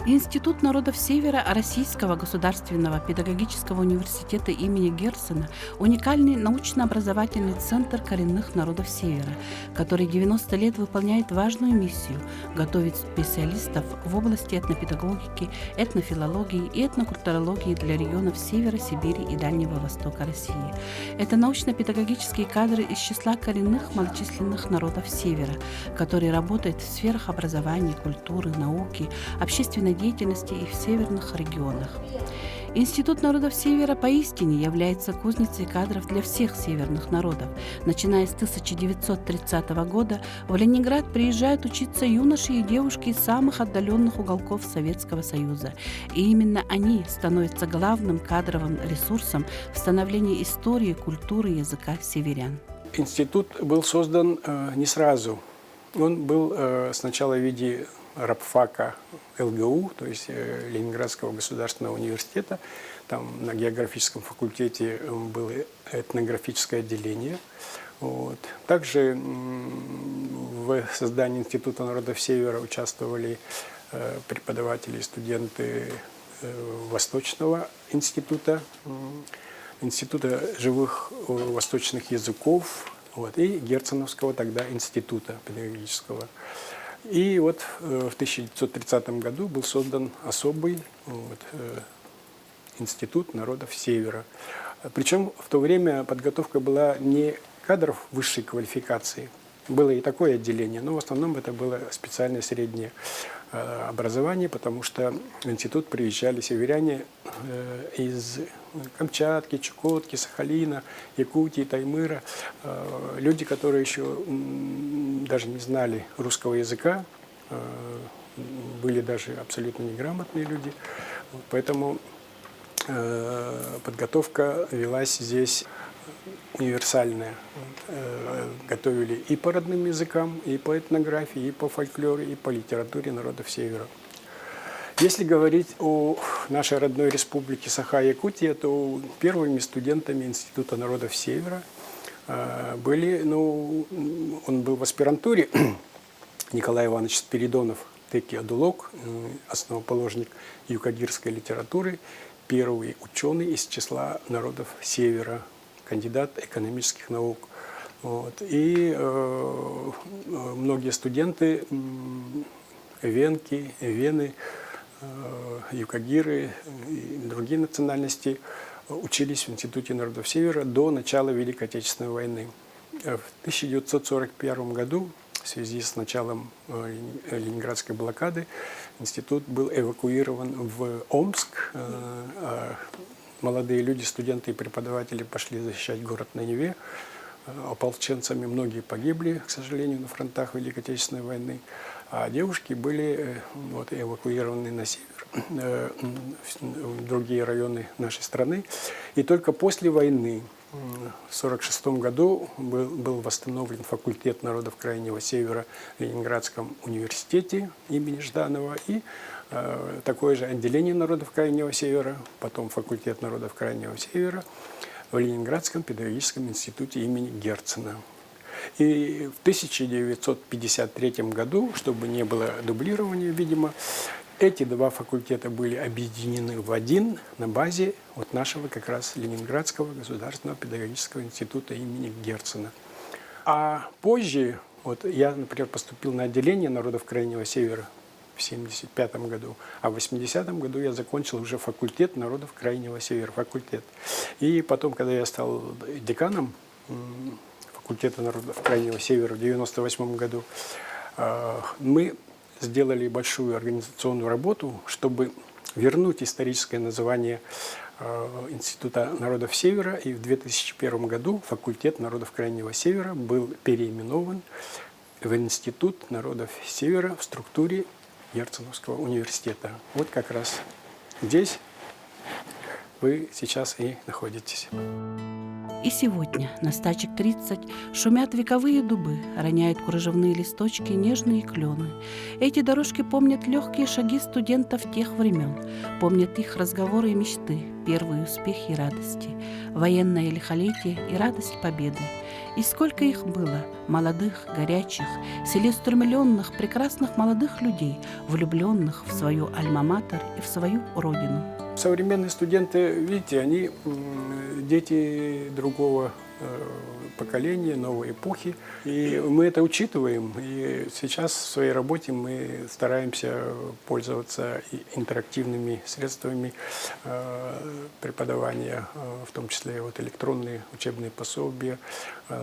Институт народов Севера Российского государственного педагогического университета имени Герцена – уникальный научно-образовательный центр коренных народов Севера, который 90 лет выполняет важную миссию – готовить специалистов в области этнопедагогики, этнофилологии и этнокультурологии для регионов Севера, Сибири и Дальнего Востока России. Это научно-педагогические кадры из числа коренных малочисленных народов Севера, которые работают в сферах образования, культуры, науки, общественной деятельности и в северных регионах. Институт народов Севера поистине является кузницей кадров для всех северных народов. Начиная с 1930 года в Ленинград приезжают учиться юноши и девушки из самых отдаленных уголков Советского Союза. И именно они становятся главным кадровым ресурсом в становлении истории, культуры, языка северян. Институт был создан не сразу. Он был сначала в виде рабфака ЛГУ, то есть Ленинградского государственного университета. Там на географическом факультете было этнографическое отделение. Вот. Также в создании Института народов Севера участвовали преподаватели и студенты Восточного института, Института живых восточных языков, вот, и Герценовского тогда института педагогического. И вот в 1930 году был создан особый Институт народов Севера. Причем в то время подготовка была не кадров высшей квалификации. Было и такое отделение, но в основном это было специальное среднее образование, потому что в институт приезжали северяне из Камчатки, Чукотки, Сахалина, Якутии, Таймыра. Люди, которые еще даже не знали русского языка, были даже абсолютно неграмотные люди. Поэтому подготовка велась здесь универсальная. Готовили и по родным языкам, и по этнографии, и по фольклору, и по литературе народов Севера. Если говорить о нашей родной республике Саха-Якутия, то первыми студентами Института народов Севера были, он был в аспирантуре, Николай Иванович Спиридонов, Теки Адулок, основоположник юкагирской литературы, первый ученый из числа народов Севера, кандидат экономических наук. Вот. И многие студенты, венки, вены, юкагиры и другие национальности учились в Институте народов Севера до начала Великой Отечественной войны. В 1941 году, в связи с началом Ленинградской блокады, институт был эвакуирован в Омск. Молодые люди, студенты и преподаватели пошли защищать город на Неве. Ополченцами многие погибли, к сожалению, на фронтах Великой Отечественной войны. А девушки были эвакуированы на север, в другие районы нашей страны. И только после войны, в 1946 году, был восстановлен факультет народов Крайнего Севера в Ленинградском университете имени Жданова и такое же отделение народов Крайнего Севера, потом факультет народов Крайнего Севера в Ленинградском педагогическом институте имени Герцена. И в 1953 году, чтобы не было дублирования, видимо, эти два факультета были объединены в один на базе нашего как раз Ленинградского государственного педагогического института имени Герцена. А позже, я, например, поступил на отделение народов Крайнего Севера в 1975 году, а в 1980 году я закончил уже факультет народов Крайнего Севера, факультет. И потом, когда я стал деканом факультета народов Крайнего Севера в 1998 году, мы сделали большую организационную работу, чтобы вернуть историческое название Института народов Севера. И в 2001 году факультет народов Крайнего Севера был переименован в Институт народов Севера в структуре Герценовского университета. Вот как раз здесь вы сейчас и находитесь. И сегодня, на стачек 30, шумят вековые дубы, роняют кружевные листочки нежные клены. Эти дорожки помнят легкие шаги студентов тех времен, помнят их разговоры и мечты, первые успехи и радости, военное лихолетие и радость победы. И сколько их было, молодых, горячих, целеустремленных, прекрасных молодых людей, влюбленных в свою альма-матер и в свою родину. Современные студенты, видите, они дети другого поколения, новой эпохи. И мы это учитываем. И сейчас в своей работе мы стараемся пользоваться интерактивными средствами преподавания, в том числе вот электронные учебные пособия.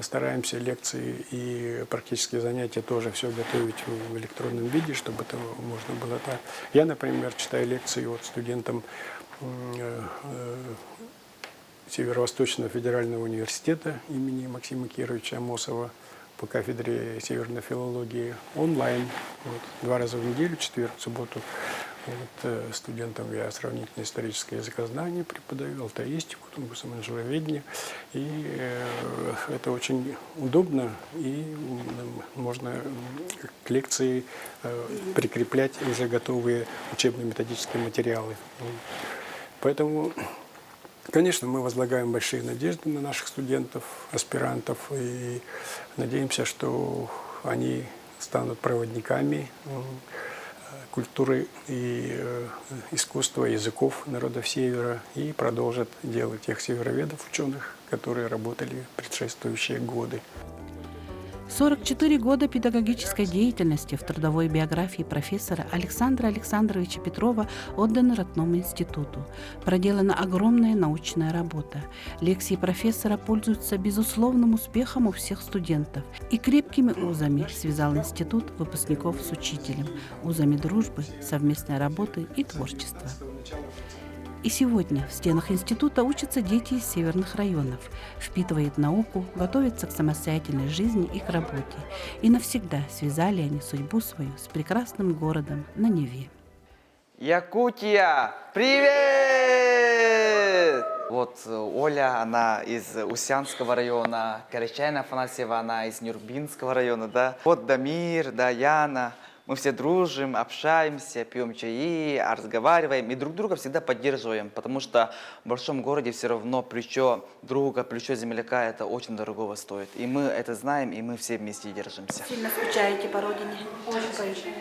Стараемся лекции и практические занятия тоже все готовить в электронном виде, чтобы это можно было так. Я, например, читаю лекции вот студентам Северо-Восточного федерального университета имени Максима Кировича Амосова по кафедре северной филологии онлайн. Вот, 2 раза в неделю, четверг, субботу. Вот, студентам я сравнительное историческое языкознание преподаю, алтаистику, самонажиловедение. И это очень удобно, и можно к лекции прикреплять уже готовые учебно-методические материалы. Поэтому, конечно, мы возлагаем большие надежды на наших студентов, аспирантов, и надеемся, что они станут проводниками культуры и искусства, языков народов Севера и продолжат дело тех североведов, ученых, которые работали в предшествующие годы. 44 года педагогической деятельности в трудовой биографии профессора Александра Александровича Петрова отданы родному институту. Проделана огромная научная работа. Лекции профессора пользуются безусловным успехом у всех студентов. И крепкими узами связал институт выпускников с учителем, узами дружбы, совместной работы и творчества. И сегодня в стенах института учатся дети из северных районов, впитывают науку, готовятся к самостоятельной жизни и к работе. И навсегда связали они судьбу свою с прекрасным городом на Неве. Якутия, привет! Вот Оля, она из Усянского района, Карачайна Афанасьева, она из Нюрбинского района, да. Вот Дамир, да, Яна. Мы все дружим, общаемся, пьем чаи, разговариваем и друг друга всегда поддерживаем, потому что в большом городе все равно плечо друга, плечо земляка это очень дорогого стоит. И мы это знаем, и мы все вместе держимся. Сильно скучаете по родине? Очень.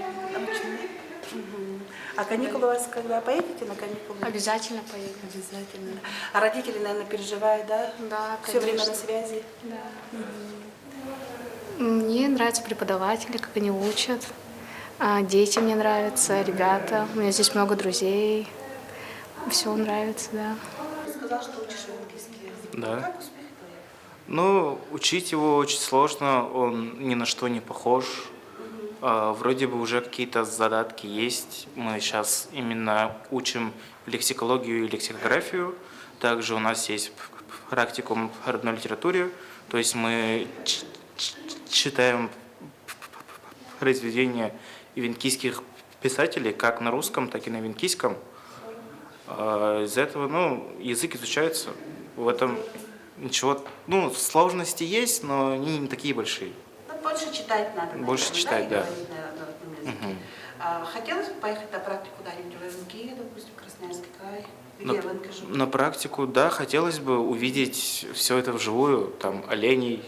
А каникулы у вас когда? Поедете на каникулы? Обязательно поедем. Обязательно. А родители, наверное, переживают, да? Да, Все конечно. время на связи? Да. Мне нравятся преподаватели, как они учат. Дети мне нравятся, ребята. У меня здесь много друзей. Все нравится, да. Ты сказал, что учишь английский язык. Да. Как успехи твои? Ну, учить его очень сложно, он ни на что не похож. Вроде бы уже какие-то задатки есть. Мы сейчас именно учим лексикологию и лексикографию. Также у нас есть практикум в родной литературе. То есть мы читаем произведения ивенкийских писателей как на русском, так и на ивенкийском. Из-за этого, язык изучается. В этом ничего, сложности есть, но они не такие большие. Больше читать надо. Больше читать, да. Хотелось бы поехать на практику куда-нибудь в ивенки, допустим, в Красноярский край? Где ивенки живут? На практику, да, хотелось бы увидеть все это вживую, там, оленей.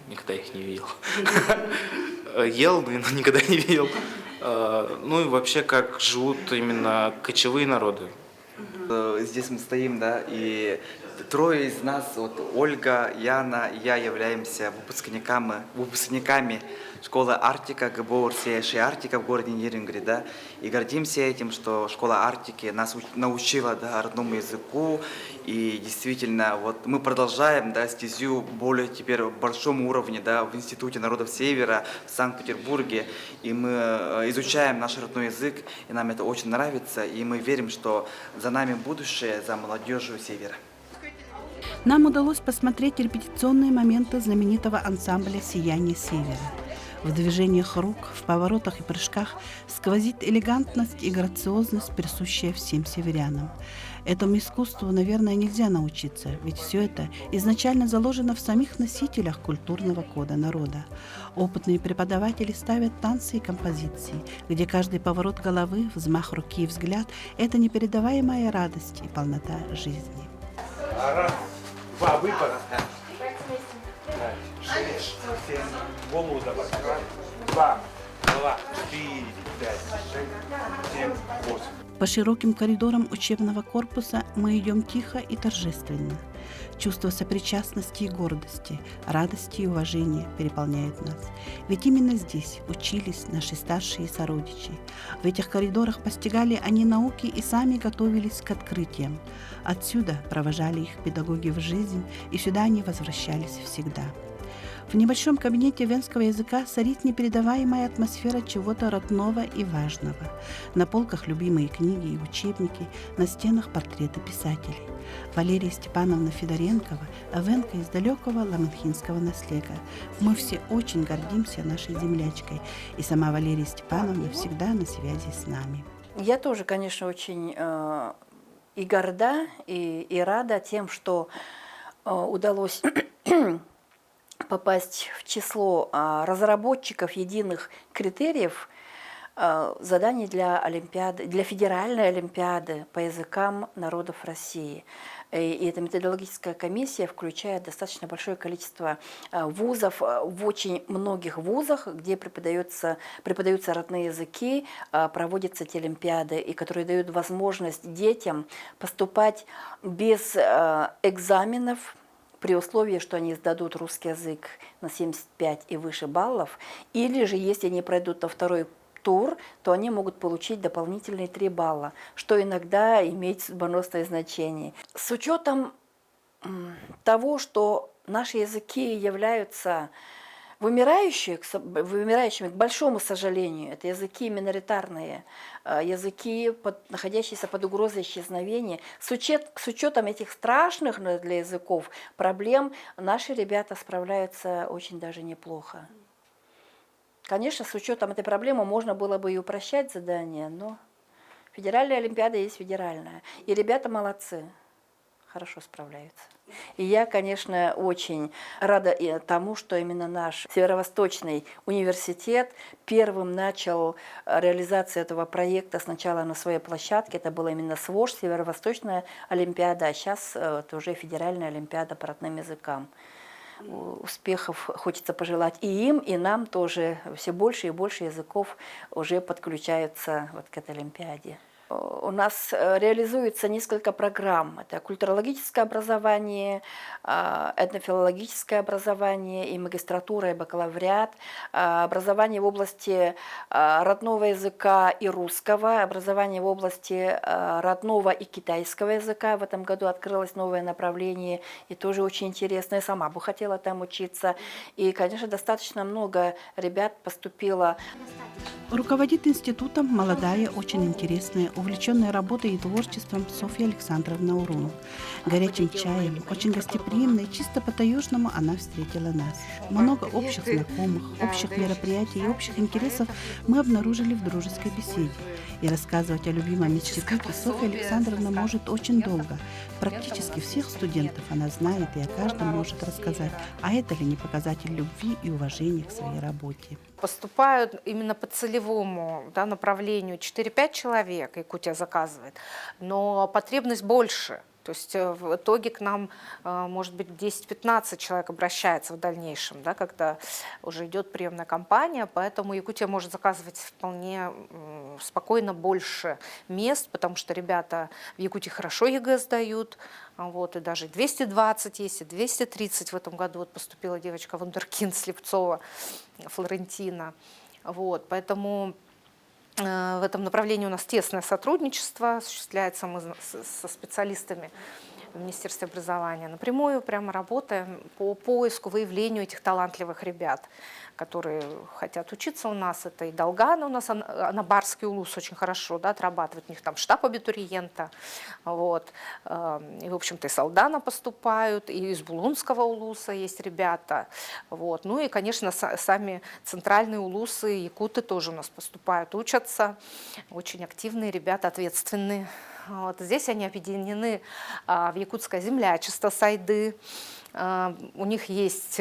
Никогда их не видел. Ел, но никогда не видел. Ну и вообще, как живут именно кочевые народы. Здесь мы стоим, да, и трое из нас, вот Ольга, Яна и я являемся выпускниками школы Арктика, ГБО «Россия Арктика» в городе Нерюнгри, да, и гордимся этим, что школа Арктики нас научила, да, родному языку, и действительно, вот мы продолжаем, да, стезю более теперь в большом уровне, да, в Институте народов Севера в Санкт-Петербурге, и мы изучаем наш родной язык, и нам это очень нравится, и мы верим, что за нами будущее, за молодежью Севера. Нам удалось посмотреть репетиционные моменты знаменитого ансамбля «Сияние Севера». В движениях рук, в поворотах и прыжках сквозит элегантность и грациозность, присущая всем северянам. Этому искусству, наверное, нельзя научиться, ведь все это изначально заложено в самих носителях культурного кода народа. Опытные преподаватели ставят танцы и композиции, где каждый поворот головы, взмах руки и взгляд – это непередаваемая радость и полнота жизни. Раз, два, выпад. Шесть, семь, голову добавь. Раз, два, 4, 5, 6, 7, 8. По широким коридорам учебного корпуса мы идем тихо и торжественно. Чувство сопричастности и гордости, радости и уважения переполняет нас. Ведь именно здесь учились наши старшие сородичи. В этих коридорах постигали они науки и сами готовились к открытиям. Отсюда провожали их педагоги в жизнь, и сюда они возвращались всегда. В небольшом кабинете венского языка царит непередаваемая атмосфера чего-то родного и важного. На полках любимые книги и учебники, на стенах портреты писателей. Валерия Степановна Федоренкова, венка из далекого ламынхинского наследия. Мы все очень гордимся нашей землячкой, и сама Валерия Степановна всегда на связи с нами. Я тоже, конечно, очень и горда, и рада тем, что удалось попасть в число разработчиков единых критериев заданий для Олимпиады, для Федеральной Олимпиады по языкам народов России. И эта методологическая комиссия включает достаточно большое количество вузов. В очень многих вузах, где преподаются родные языки, проводятся эти олимпиады, и которые дают возможность детям поступать без экзаменов, при условии, что они сдадут русский язык на 75 и выше баллов, или же, если они пройдут на второй тур, то они могут получить дополнительные 3 балла, что иногда имеет судьбоносное значение. С учетом того, что наши языки являются вымирающими, к большому сожалению, это языки миноритарные, языки, находящиеся под угрозой исчезновения. С учетом этих страшных для языков проблем наши ребята справляются очень даже неплохо. Конечно, с учетом этой проблемы можно было бы и упрощать задания, но Федеральная Олимпиада есть федеральная. И ребята молодцы, хорошо справляются. И я, конечно, очень рада тому, что именно наш Северо-Восточный университет первым начал реализацию этого проекта сначала на своей площадке. Это была именно СВОЖ, Северо-Восточная Олимпиада, а сейчас это уже Федеральная Олимпиада по родным языкам. Успехов хочется пожелать и им, и нам тоже. Все больше и больше языков уже подключаются вот к этой Олимпиаде. У нас реализуется несколько программ. Это культурологическое образование, этнофилологическое образование, и магистратура, и бакалавриат, образование в области родного языка и русского, образование в области родного и китайского языка. В этом году открылось новое направление, и тоже очень интересное. Я сама бы хотела там учиться. И, конечно, достаточно много ребят поступило. Руководит институтом молодая, очень интересная, увлеченная работой и творчеством Софья Александровна Урунов. Горячим чаем, очень гостеприимно и чисто по-таежному она встретила нас. Много общих знакомых, общих мероприятий и общих интересов мы обнаружили в дружеской беседе. И рассказывать о любимом институте Софья Александровна может очень долго. Практически всех студентов она знает и о каждом может рассказать. А это ли не показатель любви и уважения к своей работе? Поступают именно по целевому направлению 4-5 человек, Якутия заказывает, но потребность больше. То есть в итоге к нам, может быть, 10-15 человек обращается в дальнейшем, когда уже идет приемная кампания, поэтому Якутия может заказывать вполне спокойно больше мест, потому что ребята в Якутии хорошо ЕГЭ сдают, и даже 220 есть, и 230 в этом году. Поступила девочка вундеркинд Слепцова, Флорентина. Поэтому в этом направлении у нас тесное сотрудничество осуществляется, мы со специалистами в Министерстве образования напрямую прямо работаем по поиску, выявлению этих талантливых ребят, которые хотят учиться у нас. Это и Долган у нас, Анабарский улус очень хорошо отрабатывает, у них там штаб абитуриента. И, в общем-то, из Алдана поступают, и из Булунского улуса есть ребята. Ну и, конечно, сами центральные улусы, якуты тоже у нас поступают, учатся. Очень активные ребята, ответственные. Вот здесь они объединены в якутское землячество Сайды. У них есть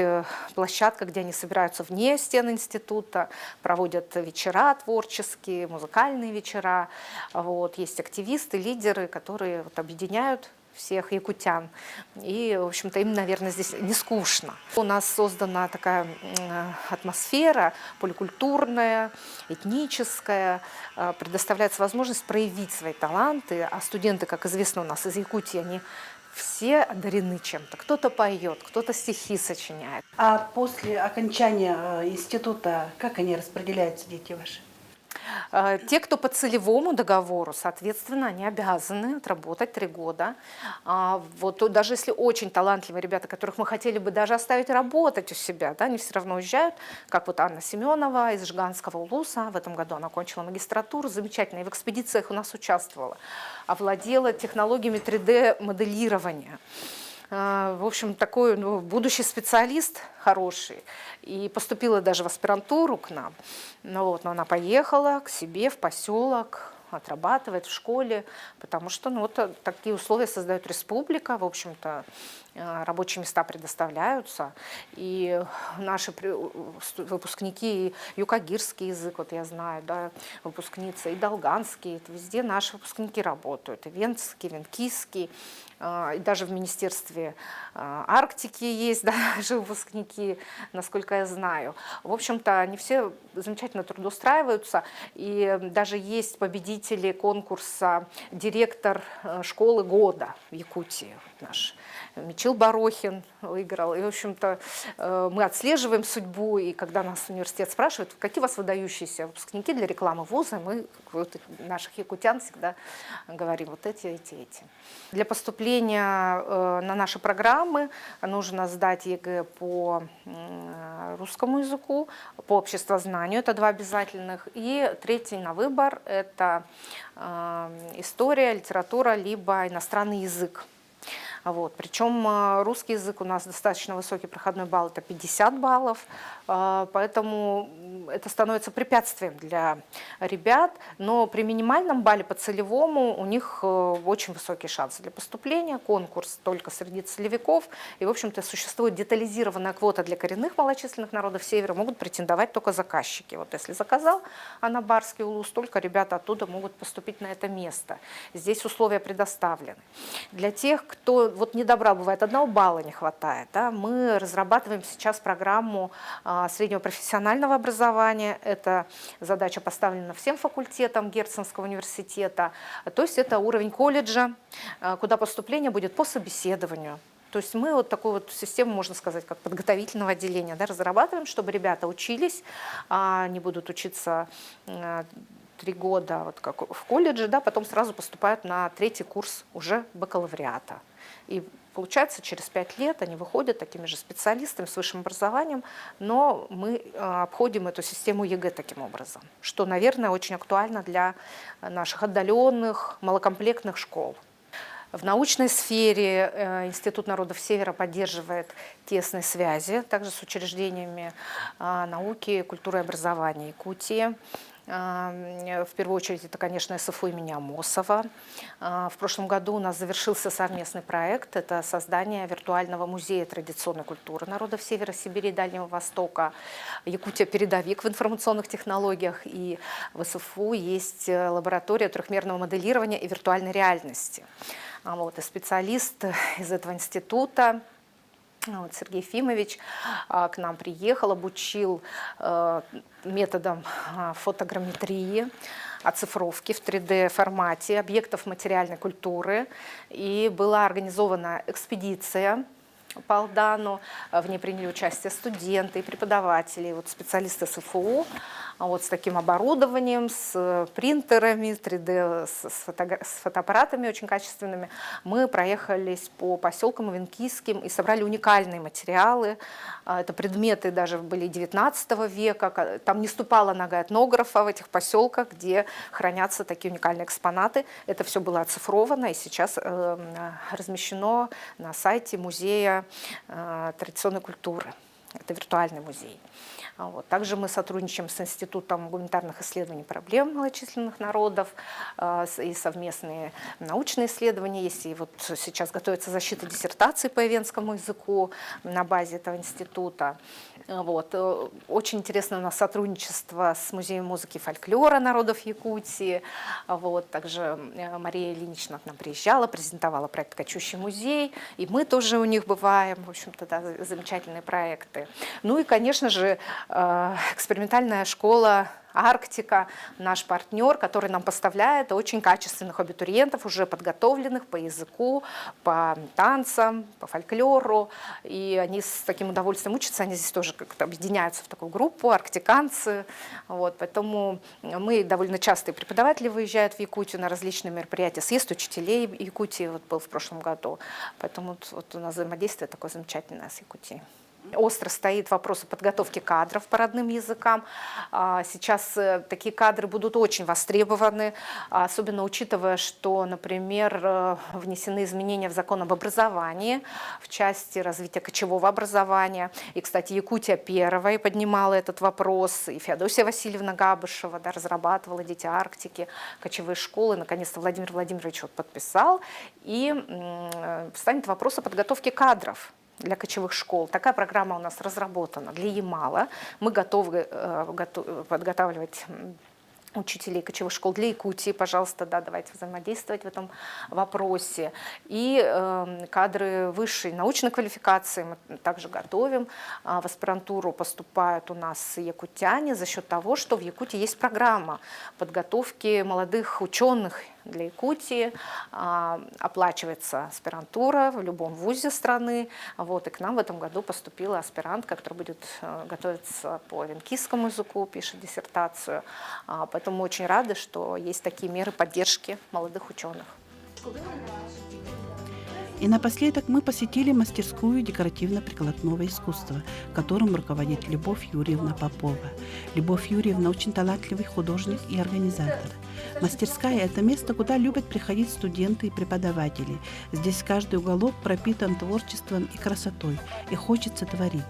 площадка, где они собираются вне стен института, проводят вечера творческие, музыкальные вечера. Вот. Есть активисты, лидеры, которые вот объединяют всех якутян. И, в общем-то, им, наверное, здесь не скучно. У нас создана такая атмосфера поликультурная, этническая, предоставляется возможность проявить свои таланты. А студенты, как известно, у нас из Якутии, они все одарены чем-то. Кто-то поет, кто-то стихи сочиняет. А после окончания института, как они распределяются, дети ваши? Те, кто по целевому договору, соответственно, они обязаны отработать 3 года. Вот даже если очень талантливые ребята, которых мы хотели бы даже оставить работать у себя, да, они все равно уезжают, как вот Анна Семенова из Жиганского улуса. В этом году она окончила магистратуру, замечательно, и в экспедициях у нас участвовала. Овладела технологиями 3D-моделирования. В общем, такой будущий специалист хороший. И поступила даже в аспирантуру к нам. Но она поехала к себе в поселок, отрабатывает в школе, потому что такие условия создает республика, в общем-то, рабочие места предоставляются. И наши выпускники, и юкагирский язык, вот я знаю, да, выпускницы, и долганский, везде наши выпускники работают, и венский, венкийский. И даже в Министерстве Арктики есть даже выпускники, насколько я знаю. В общем-то, они все замечательно трудоустраиваются. И даже есть победители конкурса «Директор школы года» в Якутии наш. Мичил Барохин выиграл. И, в общем-то, мы отслеживаем судьбу, и когда нас университет спрашивает, какие у вас выдающиеся выпускники для рекламы вуза, мы наших якутян всегда говорим вот эти. Для поступления на наши программы нужно сдать ЕГЭ по русскому языку, по обществознанию, это 2 обязательных, и 3 на выбор – это история, литература, либо иностранный язык. Вот. Причем русский язык у нас достаточно высокий проходной балл, это 50 баллов, поэтому это становится препятствием для ребят, но при минимальном балле по целевому у них очень высокие шансы для поступления, конкурс только среди целевиков, и, в общем-то, существует детализированная квота для коренных малочисленных народов Севера, могут претендовать только заказчики. Вот если заказал Анабарский улус, только ребята оттуда могут поступить на это место. Здесь условия предоставлены. Для тех, кто не добрал, бывает, 1 балла не хватает, да, мы разрабатываем сейчас программу среднего профессионального образования. Это задача поставлена всем факультетам Герценского университета. То есть это уровень колледжа, куда поступление будет по собеседованию. То есть мы такую систему, можно сказать, как подготовительного отделения, да, разрабатываем, чтобы ребята учились, они будут учиться 3 года как в колледже, да, потом сразу поступают на 3-й курс уже бакалавриата. И получается, через 5 лет они выходят такими же специалистами с высшим образованием, но мы обходим эту систему ЕГЭ таким образом, что, наверное, очень актуально для наших отдаленных, малокомплектных школ. В научной сфере Институт народов Севера поддерживает тесные связи также с учреждениями науки, культуры и образования Якутии. В первую очередь, это, конечно, СФУ имени Амосова. В прошлом году у нас завершился совместный проект. Это создание виртуального музея традиционной культуры народов Севера, Сибири и Дальнего Востока. Якутия – передовик в информационных технологиях. И в СФУ есть лаборатория трехмерного моделирования и виртуальной реальности. И специалист из этого института, Сергей Ефимович, к нам приехал, обучил методом фотограмметрии, оцифровки в 3D-формате объектов материальной культуры. И была организована экспедиция по Алдану. В ней приняли участие студенты и преподаватели, специалисты СФУ, с таким оборудованием, с принтерами, 3D, с фотоаппаратами очень качественными. Мы проехались по поселкам венкийским и собрали уникальные материалы. Это предметы даже были 19 века. Там не ступала нога этнографа в этих поселках, где хранятся такие уникальные экспонаты. Это все было оцифровано и сейчас размещено на сайте музея традиционной культуры. Это виртуальный музей. Вот. Также мы сотрудничаем с Институтом гуманитарных исследований проблем малочисленных народов, и совместные научные исследования есть. И вот сейчас готовится защита диссертации по эвенскому языку на базе этого института. Вот. Очень интересно у нас сотрудничество с Музеем музыки и фольклора народов Якутии. Вот. Также Мария Ильинична к нам приезжала, презентовала проект «Кочущий музей», и мы тоже у них бываем. В общем-то, да, замечательные проекты. Ну и, конечно же, экспериментальная школа «Арктика», наш партнер, который нам поставляет очень качественных абитуриентов, уже подготовленных по языку, по танцам, по фольклору. И они с таким удовольствием учатся, они здесь тоже как-то объединяются в такую группу, арктиканцы. Вот, поэтому мы довольно часто, и преподаватели выезжают в Якутию на различные мероприятия, съезд учителей Якутии вот был в прошлом году. Поэтому вот у нас взаимодействие такое замечательное с Якутией. Остро стоит вопрос о подготовке кадров по родным языкам. Сейчас такие кадры будут очень востребованы, особенно учитывая, что, например, внесены изменения в закон об образовании в части развития кочевого образования. И, кстати, Якутия первой поднимала этот вопрос, и Феодосия Васильевна Габышева, да, разрабатывала «Дети Арктики», кочевые школы. Наконец-то Владимир Владимирович вот подписал, и встанет вопрос о подготовке кадров для кочевых школ. Такая программа у нас разработана для Ямала. Мы готовы подготавливать учителей кочевых школ для Якутии. Пожалуйста, да, давайте взаимодействовать в этом вопросе. И кадры высшей научной квалификации мы также готовим. В аспирантуру поступают у нас якутяне за счет того, что в Якутии есть программа подготовки молодых ученых для Якутии. Оплачивается аспирантура в любом вузе страны. Вот, и к нам в этом году поступила аспирантка, которая будет готовиться по венкийскому языку, пишет диссертацию. Поэтому очень рады, что есть такие меры поддержки молодых ученых. И напоследок мы посетили мастерскую декоративно-прикладного искусства, которым руководит Любовь Юрьевна Попова. Любовь Юрьевна очень талантливый художник и организатор. Мастерская – это место, куда любят приходить студенты и преподаватели. Здесь каждый уголок пропитан творчеством и красотой, и хочется творить.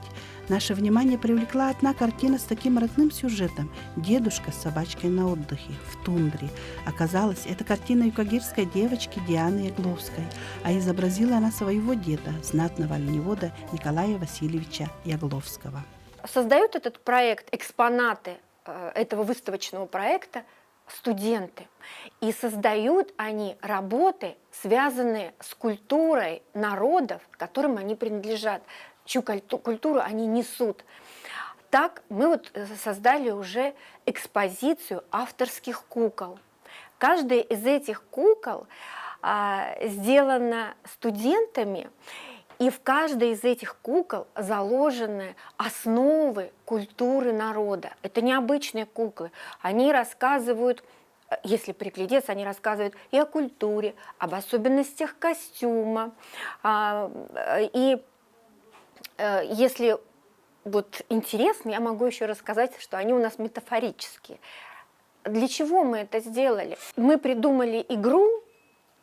Наше внимание привлекла одна картина с таким родным сюжетом «Дедушка с собачкой на отдыхе в тундре». Оказалось, это картина юкагирской девочки Дианы Ягловской, а изобразила она своего деда, знатного оленевода Николая Васильевича Ягловского. Создают этот проект, экспонаты этого выставочного проекта студенты. И создают они работы, связанные с культурой народов, которым они принадлежат, чью культуру они несут. Так мы вот создали уже экспозицию авторских кукол. Каждая из этих кукол сделана студентами, и в каждой из этих кукол заложены основы культуры народа. Это необычные куклы. Они рассказывают, если приглядеться, они рассказывают и о культуре, об особенностях костюма. И если вот интересно, я могу еще рассказать, что они у нас метафорические. Для чего мы это сделали? Мы придумали игру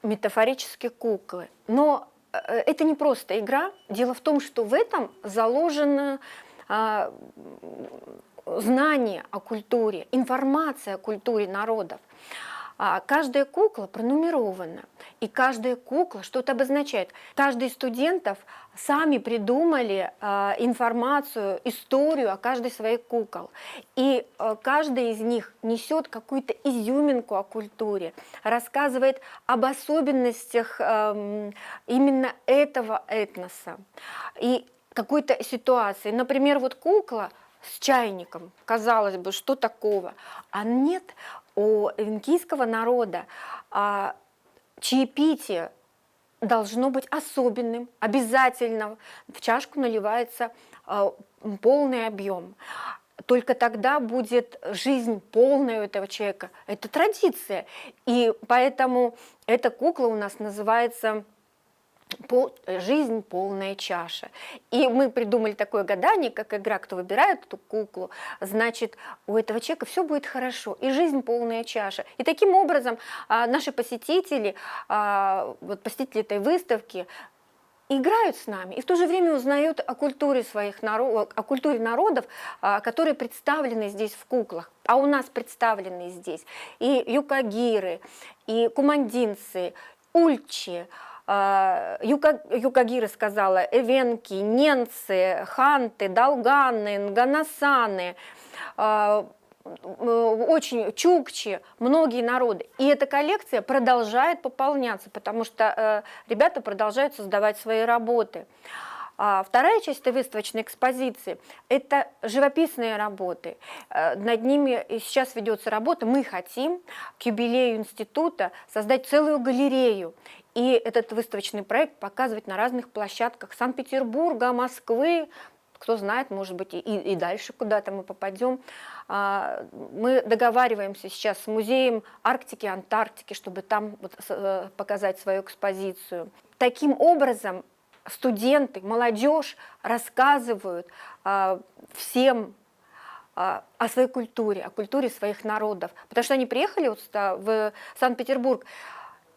«Метафорические куклы», но это не просто игра. Дело в том, что в этом заложено знание о культуре, информация о культуре народов. Каждая кукла пронумерована, и каждая кукла что-то обозначает. Каждый из студентов сами придумали информацию, историю о каждой своей кукол. И каждая из них несет какую-то изюминку о культуре, рассказывает об особенностях именно этого этноса и какой-то ситуации. Например, вот кукла с чайником, казалось бы, что такого? А нет, у венкийского народа чаепитие должно быть особенным, обязательно в чашку наливается полный объем. Только тогда будет жизнь полная у этого человека. Это традиция. И поэтому эта кукла у нас называется «Жизнь полная чаша». И мы придумали такое гадание, как игра, кто выбирает эту куклу, значит, у этого человека все будет хорошо, и жизнь полная чаша. И таким образом наши посетители, вот посетители этой выставки, играют с нами и в то же время узнают о культуре своих народов, о культуре народов, которые представлены здесь в куклах. А у нас представлены здесь и юкагиры, и кумандинцы, ульчи, юкагиры сказала, эвенки, ненцы, ханты, долганы, нганасаны, очень чукчи, многие народы. И эта коллекция продолжает пополняться, потому что ребята продолжают создавать свои работы. Вторая часть этой выставочной экспозиции – это живописные работы. Над ними сейчас ведется работа. Мы хотим к юбилею института создать целую галерею. И этот выставочный проект показывать на разных площадках Санкт-Петербурга, Москвы. Кто знает, может быть, и дальше куда-то мы попадем. Мы договариваемся сейчас с музеем Арктики, Антарктики, чтобы там показать свою экспозицию. Таким образом, студенты, молодежь рассказывают всем о своей культуре, о культуре своих народов. Потому что они приехали в Санкт-Петербург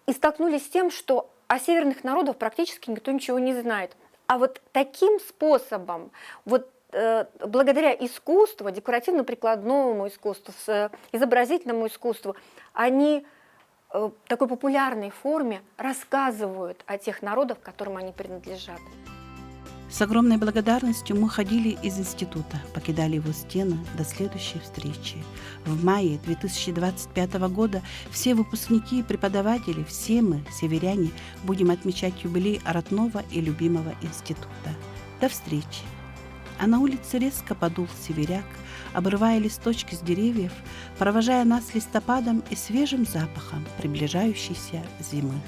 и столкнулись с тем, что о северных народах практически никто ничего не знает. А вот таким способом, благодаря искусству, декоративно-прикладному искусству, изобразительному искусству, они в такой популярной форме рассказывают о тех народах, которым они принадлежат. С огромной благодарностью мы ходили из института, покидали его стены до следующей встречи. В мае 2025 года все выпускники и преподаватели, все мы, северяне, будем отмечать юбилей родного и любимого института. До встречи! А на улице резко подул северяк, обрывая листочки с деревьев, провожая нас листопадом и свежим запахом приближающейся зимы.